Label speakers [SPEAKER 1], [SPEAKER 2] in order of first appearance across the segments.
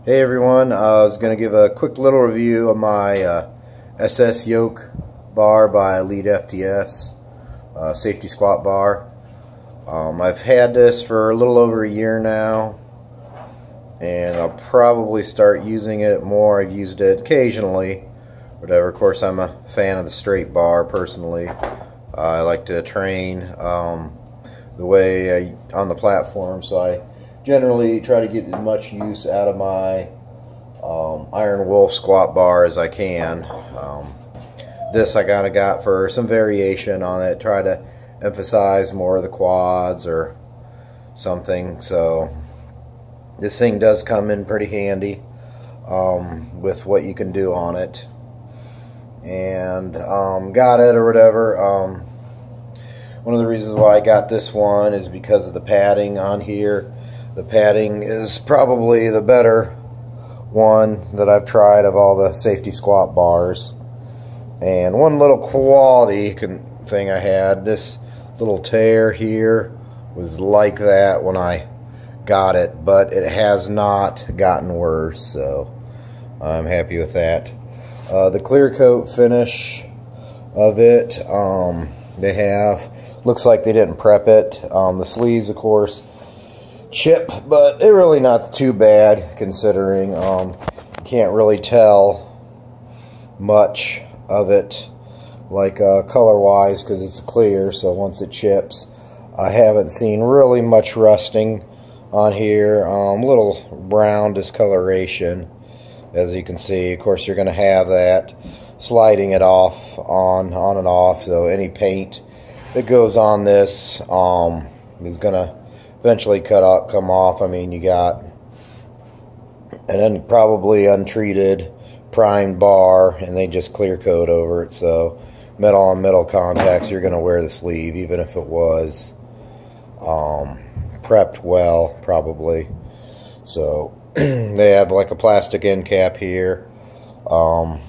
[SPEAKER 1] Hey everyone, I was going to give a quick little review of my SS Yoke bar by EliteFTS safety squat bar. I've had this for a little over a year now, and I'll probably start using it more. I've used it occasionally, whatever. Of course, I'm a fan of the straight bar personally. I like to train the way on the platform, so I generally try to get as much use out of my Iron Wolf squat bar as I can. This I kind of got for some variation on it, try to emphasize more of the quads or something. So this thing does come in pretty handy with what you can do on it, and got it or whatever. One of the reasons why I got this one is because of the padding on here. The padding is probably the better one that I've tried of all the safety squat bars. And one little quality thing I had, this little tear here was like that when I got it, but it has not gotten worse, so I'm happy with that. The clear coat finish of it, they have, looks like they didn't prep it. The sleeves, of course, chip, but they're really not too bad considering. You can't really tell much of it, like color wise, because it's clear. So once it chips, I haven't seen really much rusting on here. Little brown discoloration, as you can see. Of course, you're going to have that sliding it off on and off, so any paint that goes on this is going to eventually come off. I mean, you got an probably untreated primed bar, and they just clear coat over it. So metal on metal contacts, you're going to wear the sleeve, even if it was prepped well, probably. So they have like a plastic end cap here because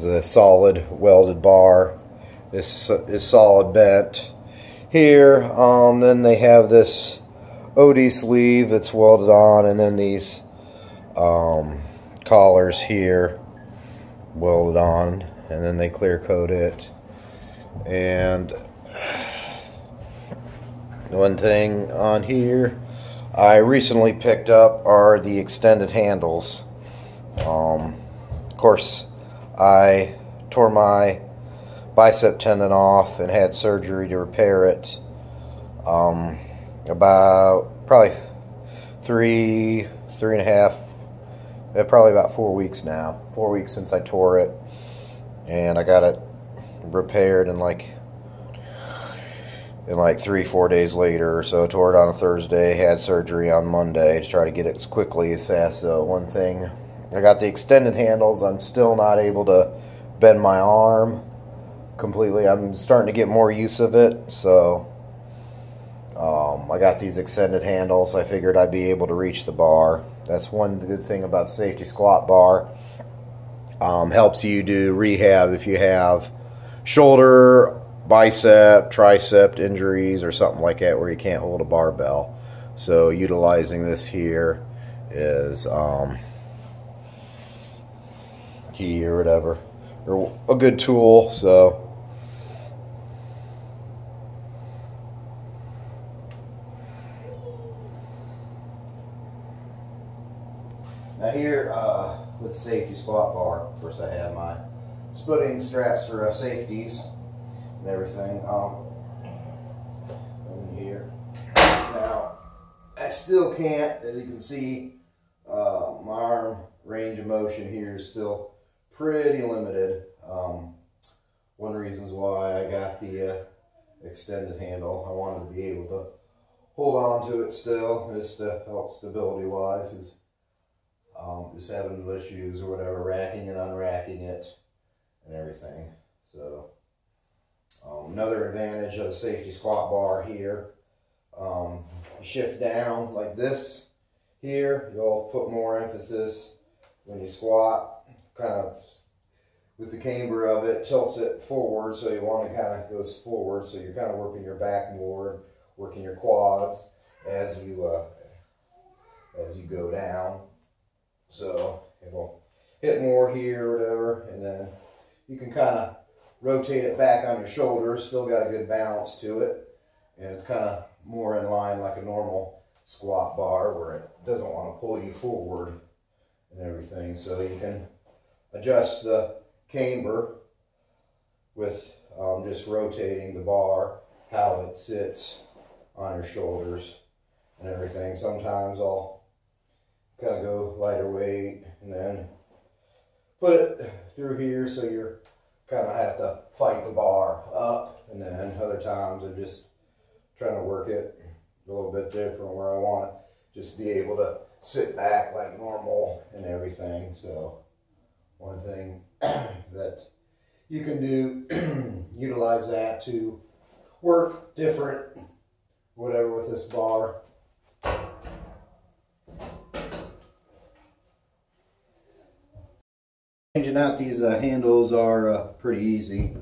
[SPEAKER 1] of the solid welded bar. This is solid bent here. Then they have this OD sleeve that's welded on, and then these collars here welded on, and then they clear coat it. And one thing on here I recently picked up are the extended handles. Of course, I tore my bicep tendon off and had surgery to repair it about probably three and a half, probably about 4 weeks now. 4 weeks since I tore it, and I got it repaired in like 3-4 days later. So I tore it on a Thursday, had surgery on Monday to try to get it as quickly as fast. So one thing, I got the extended handles. I'm still not able to bend my arm completely. I'm starting to get more use of it, so I got these extended handles. I figured I'd be able to reach the bar. That's one good thing about the safety squat bar. Helps you do rehab if you have shoulder, bicep, tricep injuries or something like that where you can't hold a barbell. So utilizing this here is key or whatever, or a good tool. So now here with the safety squat bar, of course I have my splitting straps for safeties and everything in here. Now I still can't, as you can see, my arm range of motion here is still pretty limited. One of the reasons why I got the extended handle, I wanted to be able to hold on to it still, just to help stability wise, is just having issues or whatever, racking and unracking it and everything. So another advantage of the safety squat bar here, you shift down like this here, you'll put more emphasis when you squat, kind of with the camber of it, tilts it forward, so you want to kind of goes forward, so you're kind of working your back more, working your quads as you go down. So it'll hit more here or whatever, and then you can kind of rotate it back on your shoulders. Still got a good balance to it, and it's kind of more in line like a normal squat bar where it doesn't want to pull you forward and everything. So you can adjust the camber with just rotating the bar, how it sits on your shoulders and everything. Sometimes I'll kind of go lighter weight and then put it through here, so you're kind of have to fight the bar up, and then other times I'm just trying to work it a little bit different where I want to just be able to sit back like normal and everything. So one thing that you can do, utilize that to work different, whatever, with this bar. Changing out these handles are pretty easy.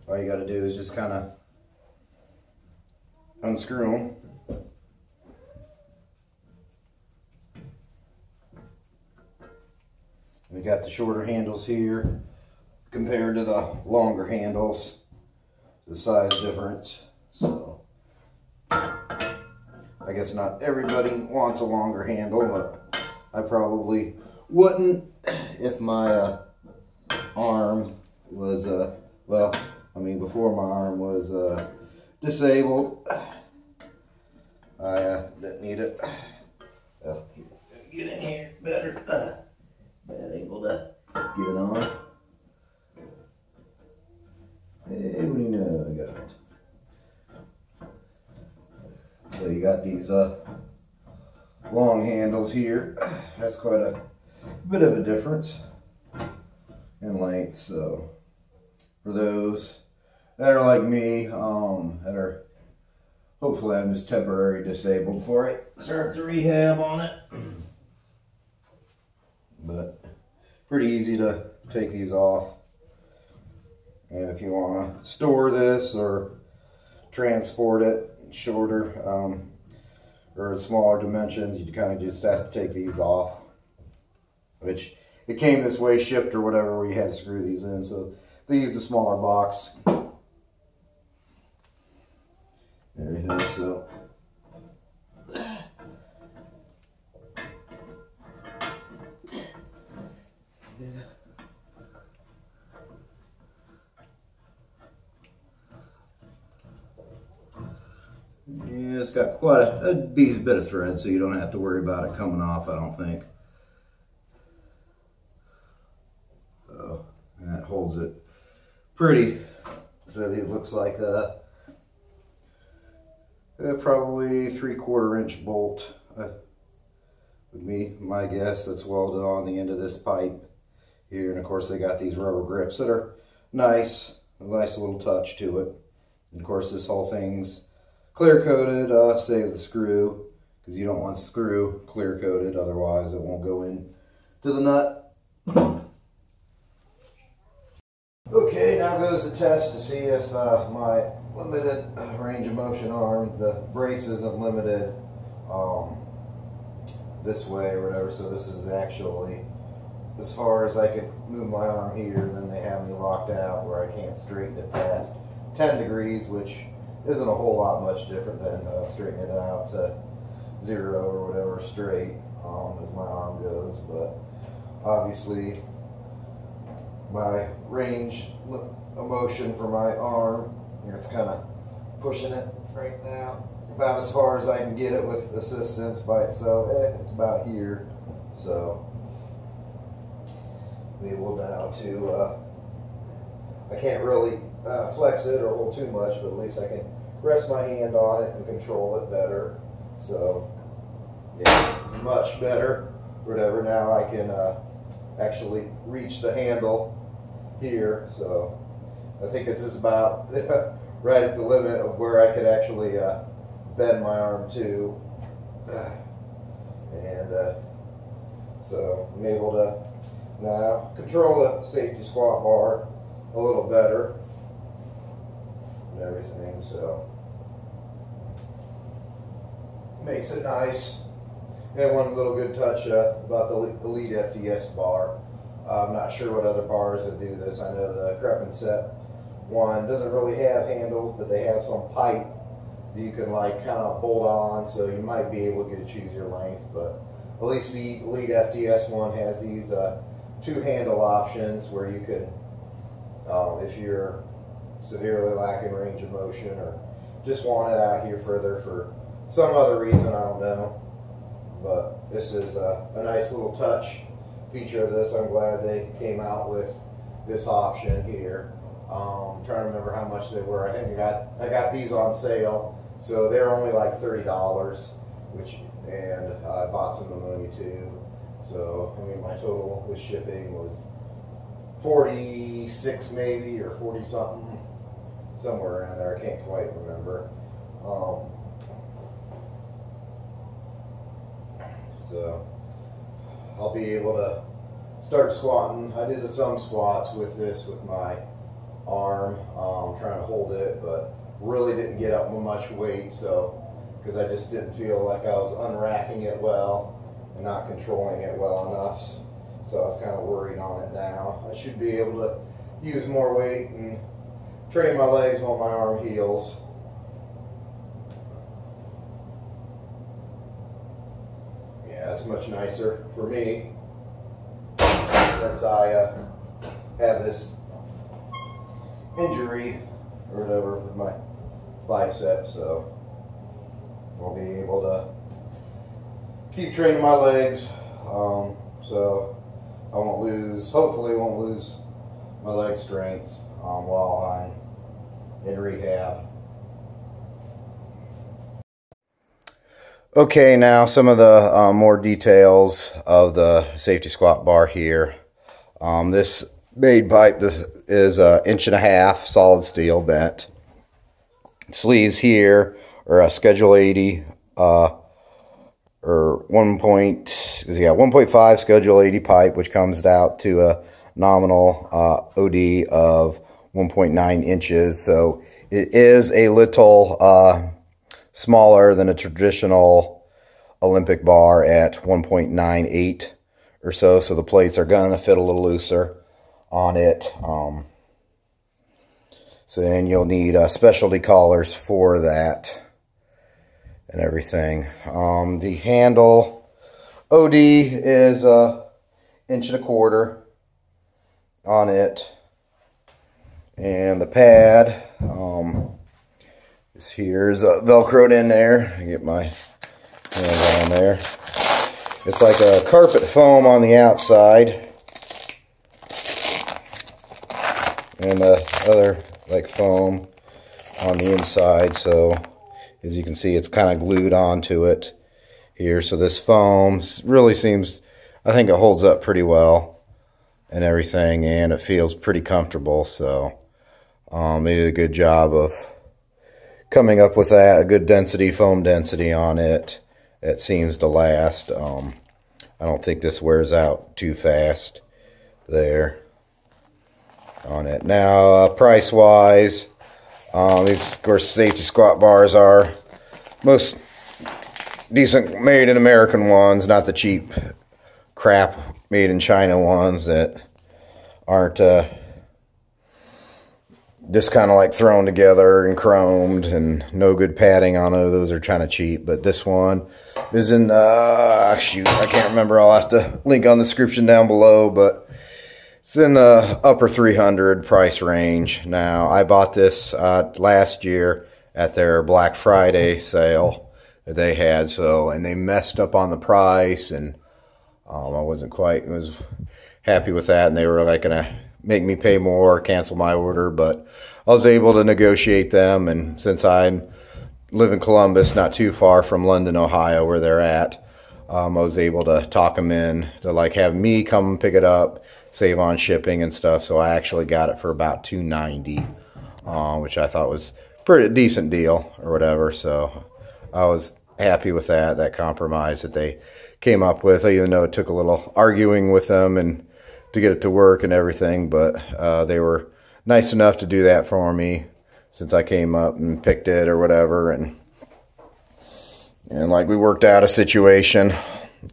[SPEAKER 1] All you got to do is just kind of unscrew them. We got the shorter handles here compared to the longer handles. The size difference. So I guess not everybody wants a longer handle, but I probably wouldn't if my arm was well, I mean, before my arm was disabled, I didn't need it. Get in here better. Bad angle to get it on. Hey, what do you know? I got it. So you got these long handles here. That's quite a bit of a difference in length. So for those that are like me, that are, hopefully I'm just temporarily disabled for it, start the rehab on it. But pretty easy to take these off. And if you want to store this or transport it shorter or smaller dimensions, you kind of just have to take these off. Which it came this way shipped or whatever, where you had to screw these in. So they use a smaller box. Everything. So yeah, it's got quite a bit of thread, so you don't have to worry about it coming off, I don't think. So, and that holds it pretty. So it looks like probably 3/4 inch bolt would be my guess. That's welded on the end of this pipe here, and of course they got these rubber grips that are nice, a nice little touch to it. And of course this whole thing's clear coated, save the screw, because you don't want the screw clear coated, otherwise it won't go in to the nut. Okay, now goes the test to see if my limited range of motion arm, the brace isn't limited this way or whatever, so this is actually as far as I could move my arm here, and then they have me locked out where I can't straighten it past 10 degrees, which isn't a whole lot much different than straightening it out to 0 or whatever straight as my arm goes. But obviously my range of motion for my arm, it's kind of pushing it right now about as far as I can get it with assistance by itself. It's about here, so be able now to I can't really flex it or hold too much, but at least I can rest my hand on it and control it better. So yeah, it's much better. Whatever, now I can actually reach the handle here, so I think it's just about right at the limit of where I could actually bend my arm to, and so I'm able to now control the safety squat bar a little better and everything, so makes it nice. And one little good touch about the EliteFTS bar. I'm not sure what other bars that do this. I know the Crep Set one doesn't really have handles, but they have some pipe that you can like kind of bolt on, so you might be able to get to choose your length. But at least the EliteFTS one has these two handle options where you could, if you're severely lacking range of motion or just want it out here further for some other reason, I don't know. But this is a nice little touch feature of this. I'm glad they came out with this option here. I'm trying to remember how much they were. I think I got these on sale, so they're only like $30, and I bought some ammonia too. So I mean, my total with shipping was 46 maybe, or 40 something, somewhere around there. I can't quite remember. So I'll be able to start squatting. I did some squats with this with my arm, trying to hold it, but really didn't get up much weight, so because I just didn't feel like I was unracking it well and not controlling it well enough. So I was kind of worried on it now. I should be able to use more weight and train my legs while my arm heals. Yeah, it's much nicer for me since I have this injury or whatever with my bicep, so I'll be able to keep training my legs, so I won't lose, hopefully won't lose my leg strength while I'm in rehab. Okay, now some of the more details of the safety squat bar here. This made pipe, this is 1.5 inches solid steel bent. Sleeves here are a Schedule 80 or 1.5 Schedule 80 pipe, which comes out to a nominal OD of 1.9 inches. So it is a little smaller than a traditional Olympic bar at 1.98 or so. So the plates are going to fit a little looser on it. So then you'll need specialty collars for that and everything. The handle OD is 1.25 inches on it, and the pad is here's velcroed in there. I get my hands on there. It's like a carpet foam on the outside, and the other like foam on the inside. So as you can see, it's kind of glued onto it here. So this foam really seems, I think it holds up pretty well and everything, and it feels pretty comfortable. So they did a good job of coming up with that, a good density, foam density on it. It seems to last. I don't think this wears out too fast there on it. Now, price-wise, these, of course, safety squat bars are most decent made-in-American ones, not the cheap crap made-in-China ones that aren't just kind of like thrown together and chromed and no good padding on it. Those are kind of cheap, but this one is in, shoot, I can't remember. I'll have to link on the description down below, but it's in the upper 300 price range. Now, I bought this last year at their Black Friday sale that they had, so, and they messed up on the price, and I wasn't quite happy with that, and they were like gonna make me pay more, cancel my order, but I was able to negotiate them, and since I live in Columbus, not too far from London, Ohio, where they're at, I was able to talk them in to like have me come pick it up, save on shipping and stuff. So I actually got it for about $2.90, which I thought was pretty decent deal or whatever. So I was happy with that compromise that they came up with, even though it took a little arguing with them and to get it to work and everything. But they were nice enough to do that for me since I came up and picked it or whatever, and like we worked out a situation.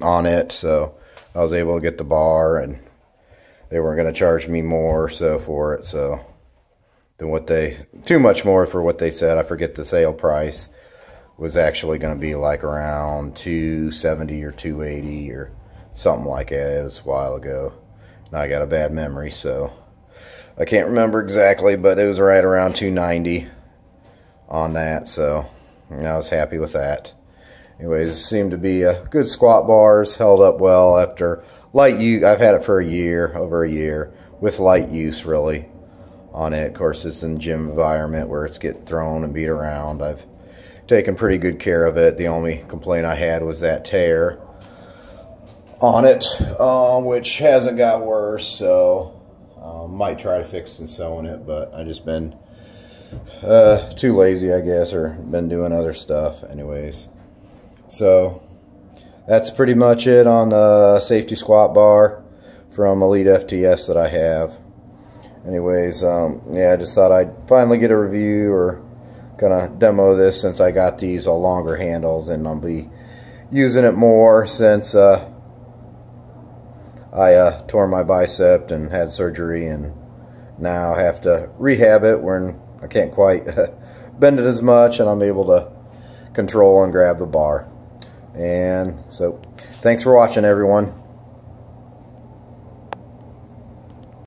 [SPEAKER 1] on it, so I was able to get the bar, and they weren't going to charge me more for it, so than what too much more for what they said. I forget the sale price was actually going to be like around $270 or $280 or something like that. It was a while ago. Now I got a bad memory, so I can't remember exactly, but it was right around $290 on that, so I was happy with that. Anyways, it seemed to be a good squat bars, held up well after light use. I've had it for a year, over a year, with light use really on it. Of course, it's in the gym environment where it's get thrown and beat around. I've taken pretty good care of it. The only complaint I had was that tear on it, which hasn't got worse, so might try to fix and sewing it, but I just been too lazy, I guess, or been doing other stuff. Anyways, so that's pretty much it on the safety squat bar from EliteFTS that I have. Anyways, yeah, I just thought I'd finally get a review or gonna demo this since I got these longer handles, and I'll be using it more since I tore my bicep and had surgery, and now have to rehab it when I can't quite bend it as much, and I'm able to control and grab the bar. And so thanks for watching, everyone.